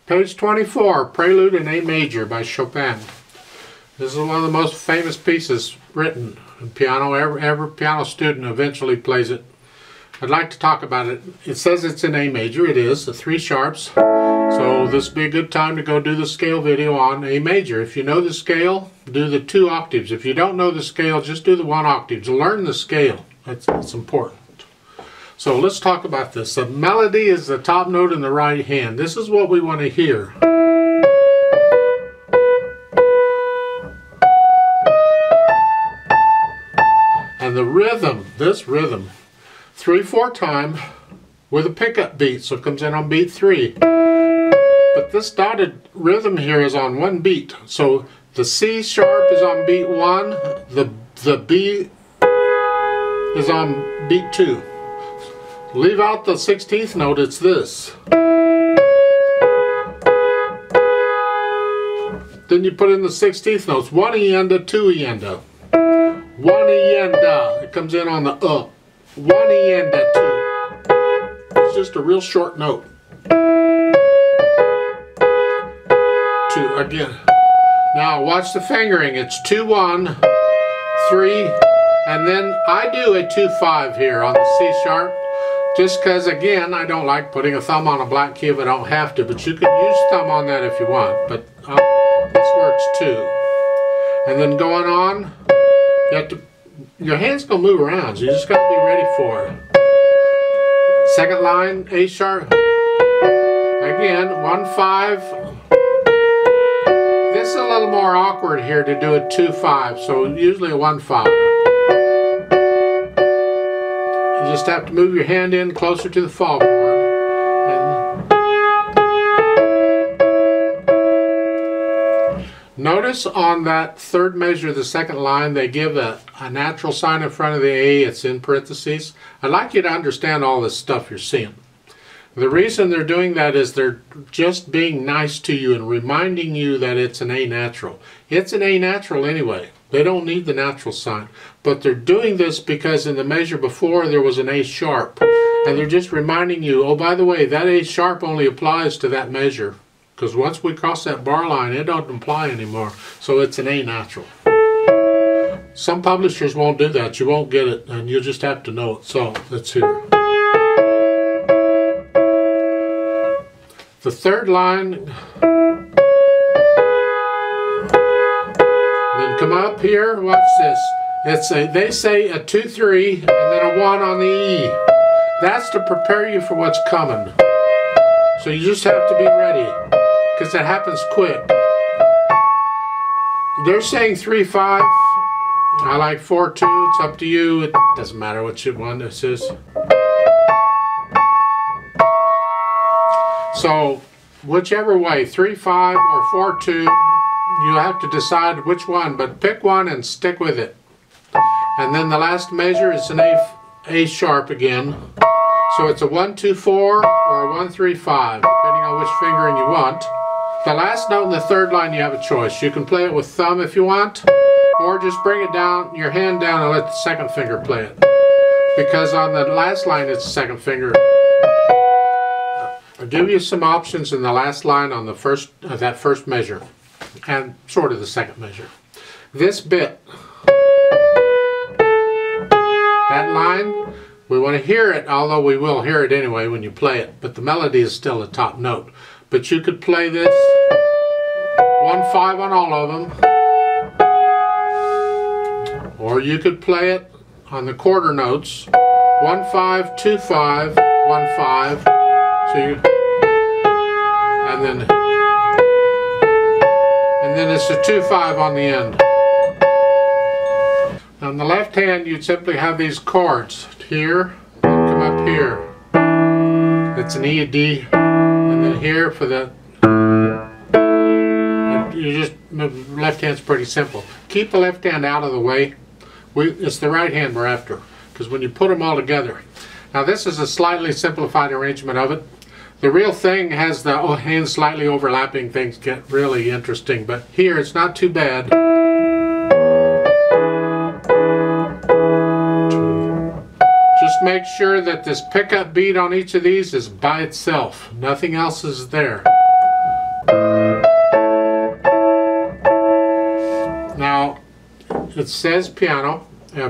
Page 24, Prelude in A major by Chopin. This is one of the most famous pieces written in piano. Every piano student eventually plays it. I'd like to talk about it. It says it's in A major. It is, the 3 sharps. So this would be a good time to go do the scale video on A major. If you know the scale, do the 2 octaves. If you don't know the scale, just do the 1 octave. Learn the scale. It's important. So let's talk about this. The melody is the top note in the right hand. This is what we want to hear. And the rhythm, this rhythm, 3/4 time with a pickup beat, so it comes in on beat 3. But this dotted rhythm here is on 1 beat. So the C sharp is on beat 1, the B is on beat 2. Leave out the 16th note, it's this. Then you put in the 16th notes, 1 ienda, 2 ienda. 1 ienda, it comes in on the up. 1 ienda, 2. It's just a real short note. 2 again. Now watch the fingering, it's 2-1, 3, and then I do a 2-5 here on the C sharp. Just because, again, I don't like putting a thumb on a black key if I don't have to, but you can use thumb on that if you want. But this works too. And then going on, you have to, your hands gonna move around, so you just gotta be ready for it. Second line, A sharp. Again, 1-5. This is a little more awkward here to do a 2-5, so usually a 1-5. You just have to move your hand in closer to the fallboard. Notice on that 3rd measure, the 2nd line, they give a natural sign in front of the A. It's in parentheses. I'd like you to understand all this stuff you're seeing. The reason they're doing that is they're just being nice to you and reminding you that it's an A natural. It's an A natural anyway. They don't need the natural sign. But they're doing this because in the measure before there was an A sharp. And they're just reminding you, oh, by the way, that A sharp only applies to that measure. Because once we cross that bar line, it doesn't apply anymore. So it's an A natural. Some publishers won't do that. You won't get it, and you'll just have to know it. So let's hear. The 3rd line. Come up here, watch this. They say a 2-3 and then a 1 on the E. That's to prepare you for what's coming. So you just have to be ready, because it happens quick. They're saying 3-5. I like 4-2. It's up to you. It doesn't matter what one this is. So whichever way, 3-5 or 4-2. You have to decide which one, but pick one and stick with it. And then the last measure is an A sharp again. So it's a 1-2-4 or a 1-3-5, depending on which fingering you want. The last note in the 3rd line, you have a choice. You can play it with thumb if you want, or just bring it down, your hand down, and let the 2nd finger play it. Because on the last line, it's the 2nd finger. I'll give you some options in the last line on the that first measure. And sort of the 2nd measure. This bit, that line, we want to hear it, although we will hear it anyway when you play it, but the melody is still the top note. But you could play this 1-5 on all of them, or you could play it on the quarter notes, 1-5, 2-5, 1-5, so you, and then it's a 2-5 on the end. On the left hand, you'd simply have these chords here, and come up here. It's an E, a D, and then here for the. And you just left hand's pretty simple. Keep the left hand out of the way. It's the right hand we're after, because when you put them all together. Now this is a slightly simplified arrangement of it. The real thing has the hands slightly overlapping. Things get really interesting, but here it's not too bad. Just make sure that this pickup beat on each of these is by itself. Nothing else is there. Now, it says piano,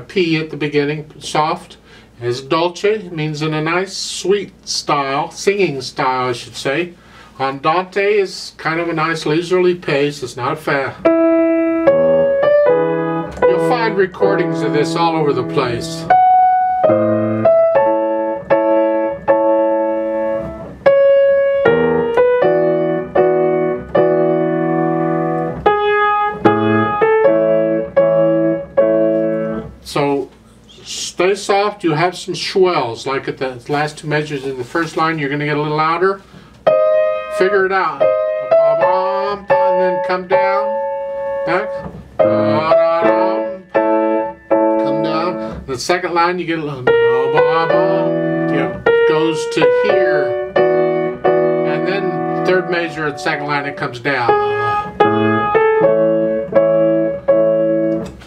P at the beginning, soft. As dolce means in a nice, sweet style, singing style, I should say. Andante is kind of a nice leisurely pace. It's not fast. You'll find recordings of this all over the place. So stay soft. You have some swells, like at the last two measures in the first line. You're going to get a little louder. Figure it out. And then come down, back. Come down. The second line you get a little. It goes to here. And then third measure at the second line it comes down.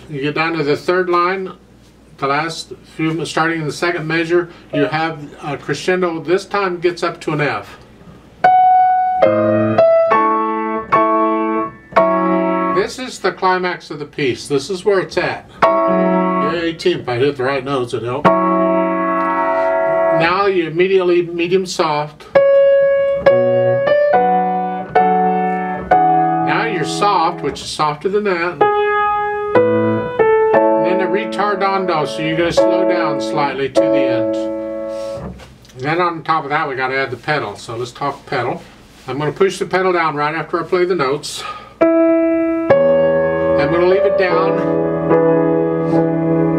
You get down to the third line. The last few, starting in the second measure, you have a crescendo. This time gets up to an F. This is the climax of the piece. This is where it's at. Yeah, 18, if I hit the right notes, it'd help. Now you immediately medium soft. Now you're soft, which is softer than that. And then a retardando, so you're going to slow down slightly to the end. And then on top of that, we got to add the pedal. So let's talk pedal. I'm going to push the pedal down right after I play the notes. I'm going to leave it down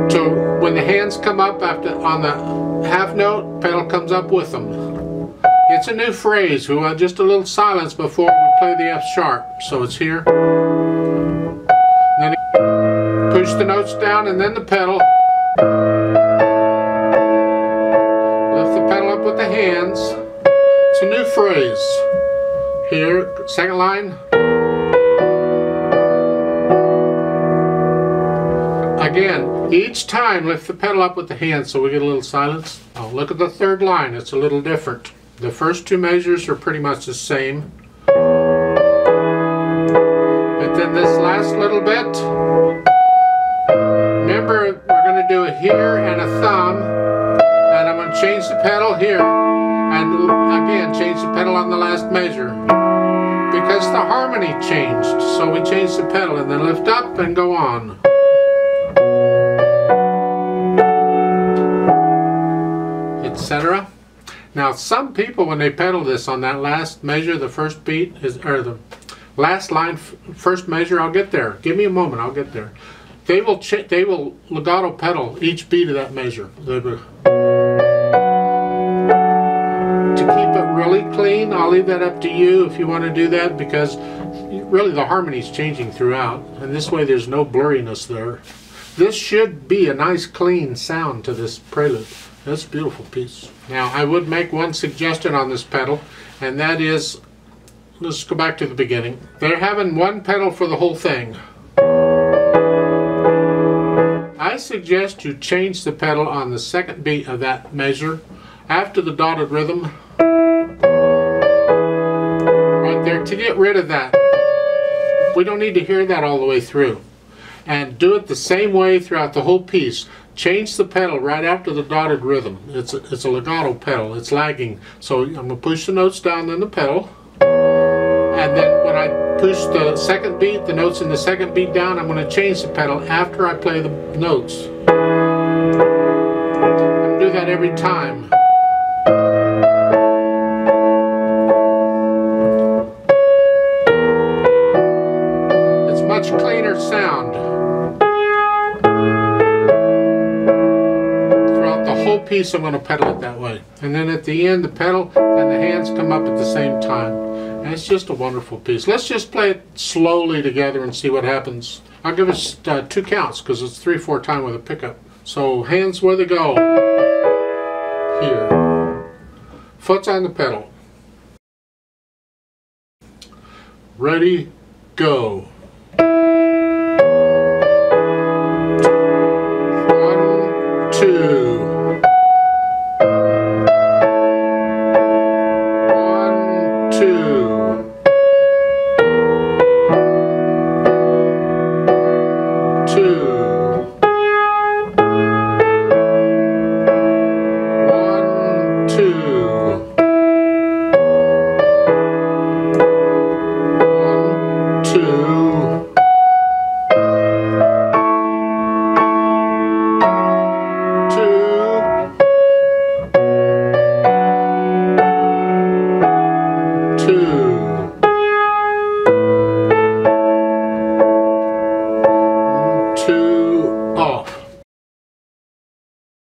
to when the hands come up after on the half note, pedal comes up with them. It's a new phrase. We want just a little silence before we play the F sharp. So it's here. Then push the notes down and then the pedal. Lift the pedal up with the hands. It's a new phrase. Here, second line. Again, each time lift the pedal up with the hands so we get a little silence. Oh, look at the third line, it's a little different. The first two measures are pretty much the same. But then this last little bit, remember we're going to do a here and a thumb, and I'm going to change the pedal here, and again change the pedal on the last measure. Because the harmony changed, so we changed the pedal and then lift up and go on. Etc. Now some people when they pedal this on that last measure, the first beat is, or the last line, first measure, I'll get there. Give me a moment, I'll get there. They will legato pedal each beat of that measure. To keep it really clean, I'll leave that up to you if you want to do that, because really the harmony is changing throughout, and this way there's no blurriness there. This should be a nice clean sound to this prelude. That's a beautiful piece. Now I would make one suggestion on this pedal, and that is, let's go back to the beginning. They're having one pedal for the whole thing. I suggest you change the pedal on the second beat of that measure after the dotted rhythm. Right there, to get rid of that. We don't need to hear that all the way through. And do it the same way throughout the whole piece. Change the pedal right after the dotted rhythm. It's a legato pedal. It's lagging. So I'm going to push the notes down, then the pedal. And then when I push the second beat, the notes in the second beat down, I'm going to change the pedal after I play the notes. I'm going to do that every time. It's much cleaner sound. Whole piece I'm going to pedal it that way, and then at the end the pedal and the hands come up at the same time, and it's just a wonderful piece. Let's just play it slowly together and see what happens. I'll give us 2 counts because it's 3/4 time with a pickup. So hands where they go, here, foot's on the pedal, ready, go. 1, 2 2.